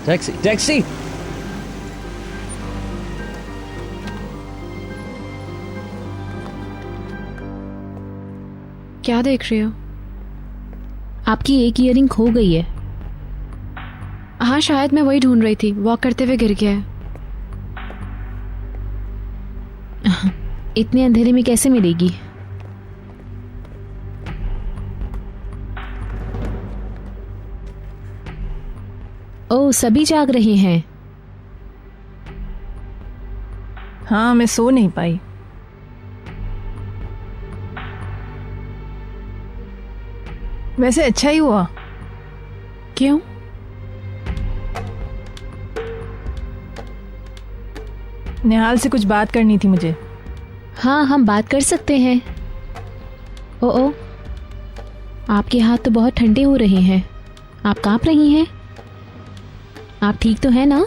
Taxi taxi. क्या देख रहे हो? आपकी एक ईयरिंग खो गई है। हाँ शायद मैं वही ढूंढ रही थी, वॉक करते हुए गिर गया है। इतने अंधेरे में कैसे मिलेगी? ओह, सभी जाग रहे हैं। हाँ, मैं सो नहीं पाई। वैसे अच्छा ही हुआ। क्यों? निहाल से कुछ बात करनी थी मुझे। हाँ, हम बात कर सकते हैं। ओ, आपके हाथ तो बहुत ठंडे हो रहे हैं। आप कांप रही हैं। आप ठीक तो हैं ना?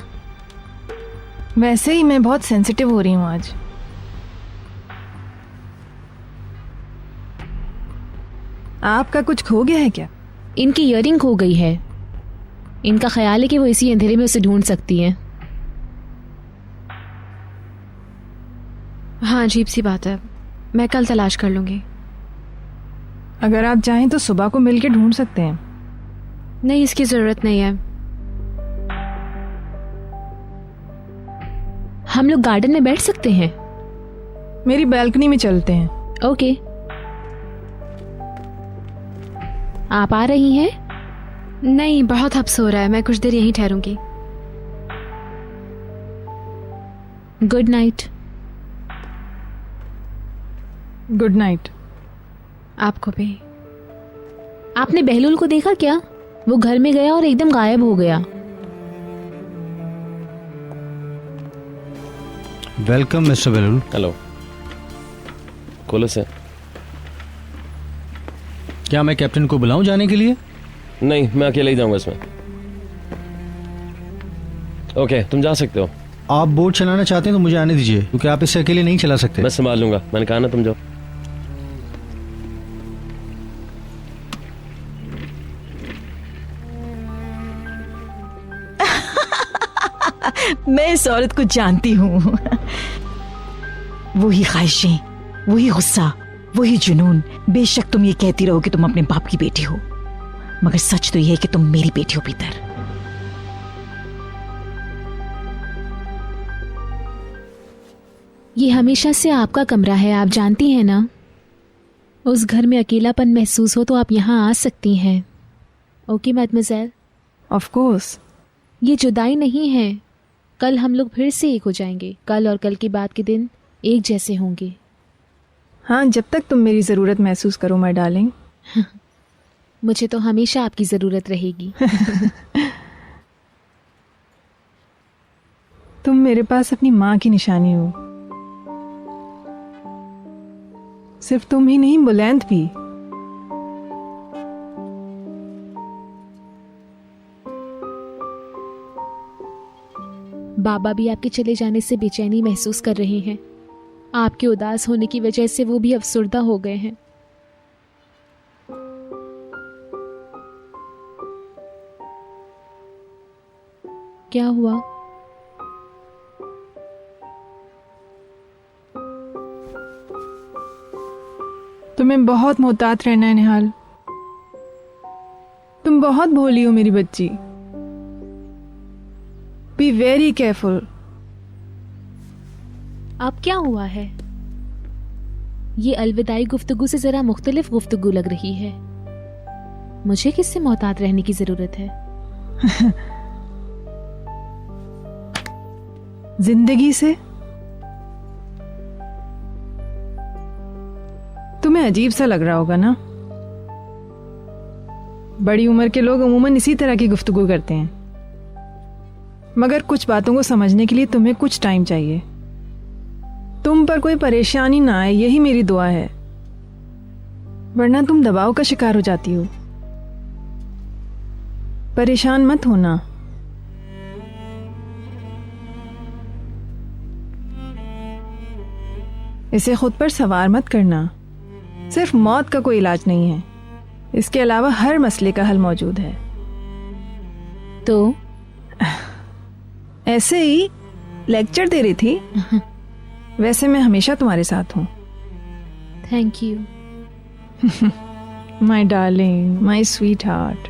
वैसे ही मैं बहुत सेंसिटिव हो रही हूँ आज। आपका कुछ खो गया है क्या? इनकी ईयरिंग खो गई है। इनका ख्याल है कि वो इसी अंधेरे में उसे ढूंढ सकती हैं। हाँ, अजीब सी बात है। मैं कल तलाश कर लूंगी। अगर आप चाहें तो सुबह को मिलके ढूंढ सकते हैं। नहीं, इसकी जरूरत नहीं है। हम लोग गार्डन में बैठ सकते हैं। मेरी बालकनी में चलते हैं। ओके। आप आ रही हैं? नहीं, बहुत हफ्स हो रहा है। मैं कुछ देर यहीं ठहरूंगी। Good night. Good night. आपको भी। आपने बहलूल को देखा क्या? वो घर में गया और एकदम गायब हो गया। Welcome mister Beloul. हेलो। खोलो से। क्या मैं कैप्टन को बुलाऊं जाने के लिए? नहीं, मैं अकेले ही जाऊंगा इसमें। ओके, तुम जा सकते हो। आप बोट चलाना चाहते हैं तो मुझे आने दीजिए, क्योंकि आप इसे अकेले नहीं चला सकते। मैं संभाल लूंगा। मैंने कहा ना, तुम जाओ। मैं इस औरत को जानती हूँ। वही ख्वाहिशें, वही गुस्सा, वही जुनून। बेशक तुम ये कहती रहो कि तुम अपने बाप की बेटी हो, मगर सच तो ये है कि तुम मेरी बेटी हो पीटर। ये हमेशा से आपका कमरा है, आप जानती हैं ना। उस घर में अकेलापन महसूस हो तो आप यहाँ आ सकती हैं। Okay mademoiselle. Of course. ये जुदाई नहीं है। कल हम लोग फिर से एक हो जाएंगे। कल और कल के बाद के दिन एक जैसे होंगे। हाँ, जब तक तुम मेरी ज़रूरत महसूस करो माय डार्लिंग। मुझे तो हमेशा आपकी ज़रूरत रहेगी। तुम मेरे पास अपनी माँ की निशानी हो। सिर्फ तुम ही नहीं, बुलंद भी। बाबा भी आपके चले जाने से बेचैनी महसूस कर रहे हैं। आपके उदास होने की वजह से वो भी अफसुर्दा हो गए हैं। क्या हुआ? तुम्हें बहुत मोहतात रहना है निहाल। तुम बहुत भोली हो मेरी बच्ची। Be very careful. अब क्या हुआ है? ये अलविदाई गुफ्तगू से जरा मुख्तलिफ गुफ्तगू लग रही है। मुझे किससे मोहतात रहने की जरूरत है? जिंदगी से। तुम्हें अजीब सा लग रहा होगा ना। बड़ी उम्र के लोग अमूमन इसी तरह की गुफ्तगू करते हैं, मगर कुछ बातों को समझने के लिए तुम्हें कुछ टाइम चाहिए। तुम पर कोई परेशानी ना आए, यही मेरी दुआ है, वरना तुम दबाव का शिकार हो जाती हो। परेशान मत होना। इसे खुद पर सवार मत करना। सिर्फ मौत का कोई इलाज नहीं है, इसके अलावा हर मसले का हल मौजूद है। तो ऐसे ही लेक्चर दे रही थी। वैसे मैं हमेशा तुम्हारे साथ हूँ। Thank you. My darling, my sweet heart.